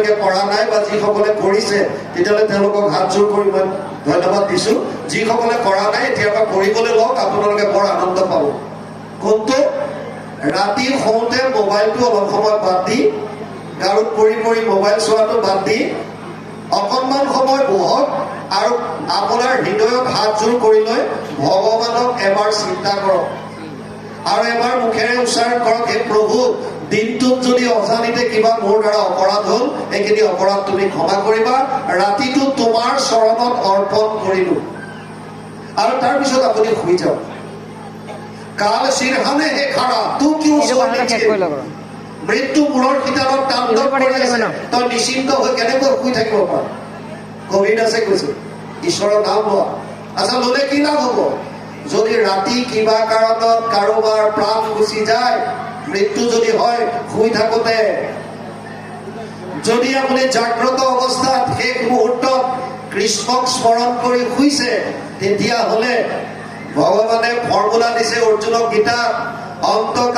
যিবিলাকে কৰা নাই বা যিসকলে কৰিছে তেতিয়াহ'লে তেওঁলোকক হাত জোৰ কৰি মই ধন্যবাদ দিছো। যিসকলে কৰা নাই এতিয়াৰ পৰা কৰিবলৈ লওক, আপোনালোকে বৰ আনন্দ পাব। কোনটো ৰাতি শুওঁতে মোবাইলটো অলপ সময় বাদ দি, গাৰুত পৰি পৰি মোবাইল চোৱাটো বাদ দি অকণমান সময় বহক আৰু আপোনাৰ হৃদয়ত হাত জোৰ কৰি লৈ ভগৱানক এবাৰ চিন্তা কৰক আৰু এবাৰ মুখেৰে উচ্চাৰণ কৰক, হে প্ৰভু, দিনটোত যদি অজানিতে কিবা মোৰ দ্বাৰা অপৰাধ হ'ল, এইখিনি অপৰাধ তুমি ক্ষমা কৰিবা, ৰাতিটো তোমাৰ চৰণত অৰ্পণ কৰিলো। আৰু তাৰপিছত আপুনি শুই যাওক। কাল চিৰহানে হে খাৰা তো কিয় মৃত্যু মূৰৰ কিতাপত তাণ্ডৱ কৰি আছে, তই নিশ্চিন্ত হৈ কেনেকৈ শুই থাকিব পাৰ? কবিৰ দাসে কৈছে ঈশ্বৰৰ নাম লোৱা। আচ্ছা, ল'লে কি লাভ হ'ব? যদি ৰাতি কিবা কাৰণত কাৰোবাৰ প্ৰাণ গুচি যায়, মৃত্যু যদি হয় শুই থাকোতে, যদি আপুনি জাগ্ৰত অৱস্থাত শেষ মুহূৰ্তত কৃষ্ণক স্মৰণ কৰি শুইছে, তেতিয়াহ'লে ভগৱানে ফৰ্মুলা দিছে অৰ্জুনক গীতাত, অন্তকাল